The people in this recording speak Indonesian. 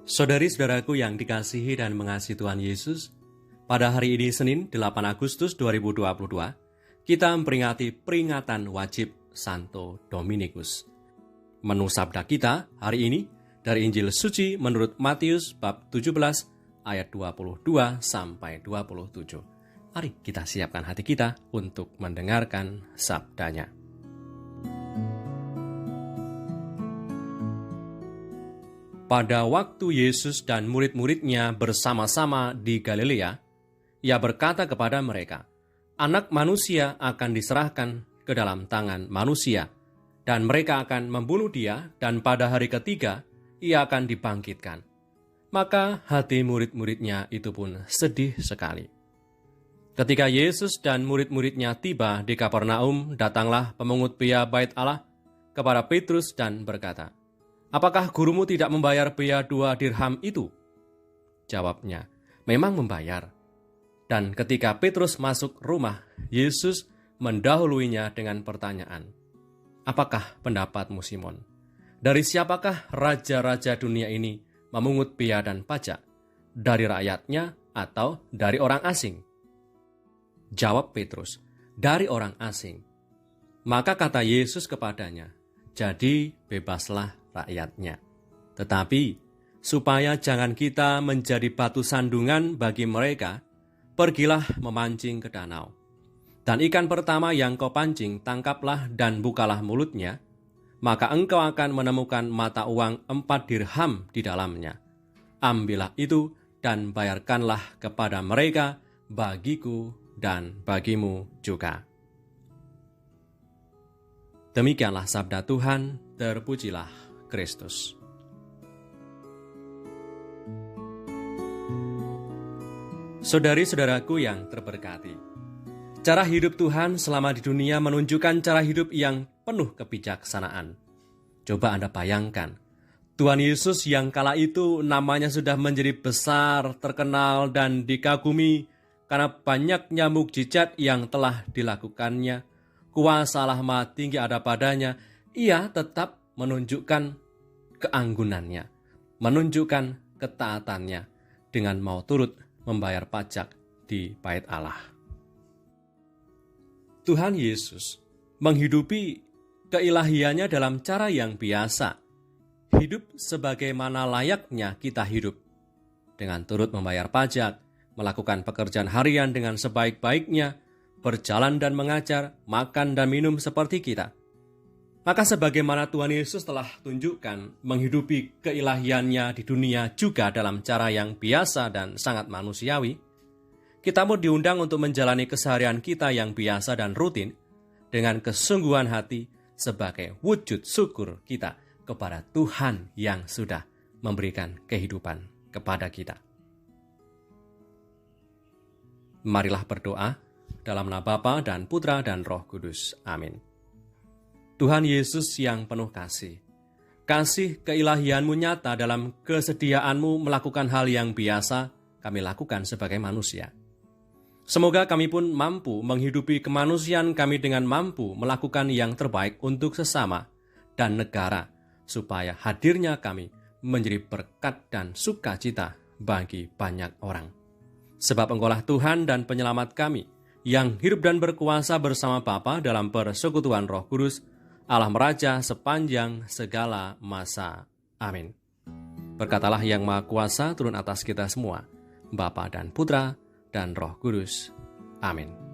Saudari-saudaraku yang dikasihi dan mengasihi Tuhan Yesus, pada hari ini Senin 8 Agustus 2022, kita memperingati peringatan wajib Santo Dominikus. Menu sabda kita hari ini dari Injil Suci menurut Matius bab 17 ayat 22 sampai 27. Mari kita siapkan hati kita untuk mendengarkan sabdanya. Pada waktu Yesus dan murid-muridnya bersama-sama di Galilea, Ia berkata kepada mereka, Anak manusia akan diserahkan ke dalam tangan manusia, dan mereka akan membunuh Dia, dan pada hari ketiga Ia akan dibangkitkan. Maka hati murid-muridnya itu pun sedih sekali. Ketika Yesus dan murid-muridnya tiba di Kapernaum, datanglah pemungut biaya bait Allah kepada Petrus dan berkata, Apakah gurumu tidak membayar biaya 2 dirham itu? Jawabnya, memang membayar. Dan ketika Petrus masuk rumah, Yesus mendahuluinya dengan pertanyaan, Apakah pendapatmu Simon? Dari siapakah raja-raja dunia ini memungut biaya dan pajak? Dari rakyatnya atau dari orang asing? Jawab Petrus, dari orang asing. Maka kata Yesus kepadanya, jadi bebaslah rakyatnya. Tetapi, supaya jangan kita menjadi batu sandungan bagi mereka, pergilah memancing ke danau. Dan ikan pertama yang kau pancing, tangkaplah dan bukalah mulutnya, maka engkau akan menemukan mata uang 4 dirham di dalamnya. Ambillah itu dan bayarkanlah kepada mereka, bagiku dan bagimu juga. Demikianlah sabda Tuhan, terpujilah Kristus. Saudari-saudaraku yang terberkati, cara hidup Tuhan selama di dunia menunjukkan cara hidup yang penuh kebijaksanaan. Coba Anda bayangkan, Tuhan Yesus yang kala itu namanya sudah menjadi besar, terkenal, dan dikagumi karena banyaknya mukjizat yang telah dilakukannya, kuasa Allah Maha Tinggi ada padanya, Ia tetap menunjukkan keanggunannya, menunjukkan ketaatannya dengan mau turut membayar pajak di bait Allah. Tuhan Yesus menghidupi keilahiannya dalam cara yang biasa, hidup sebagaimana layaknya kita hidup, dengan turut membayar pajak, melakukan pekerjaan harian dengan sebaik-baiknya, berjalan dan mengajar, makan dan minum seperti kita. Maka sebagaimana Tuhan Yesus telah tunjukkan menghidupi keilahiannya di dunia juga dalam cara yang biasa dan sangat manusiawi, kita pun diundang untuk menjalani keseharian kita yang biasa dan rutin dengan kesungguhan hati sebagai wujud syukur kita kepada Tuhan yang sudah memberikan kehidupan kepada kita. Marilah berdoa dalam nama Bapa dan Putra dan Roh Kudus. Amin. Tuhan Yesus yang penuh kasih, kasih keilahian-Mu nyata dalam kesediaan-Mu melakukan hal yang biasa kami lakukan sebagai manusia. Semoga kami pun mampu menghidupi kemanusiaan kami dengan mampu melakukan yang terbaik untuk sesama dan negara, supaya hadirnya kami menjadi berkat dan sukacita bagi banyak orang. Sebab Engkaulah Tuhan dan Penyelamat kami, yang hidup dan berkuasa bersama Bapa dalam persekutuan Roh Kudus, Allah Meraja sepanjang segala masa. Amin. Berkatalah yang Maha Kuasa turun atas kita semua, Bapa dan Putra dan Roh Kudus. Amin.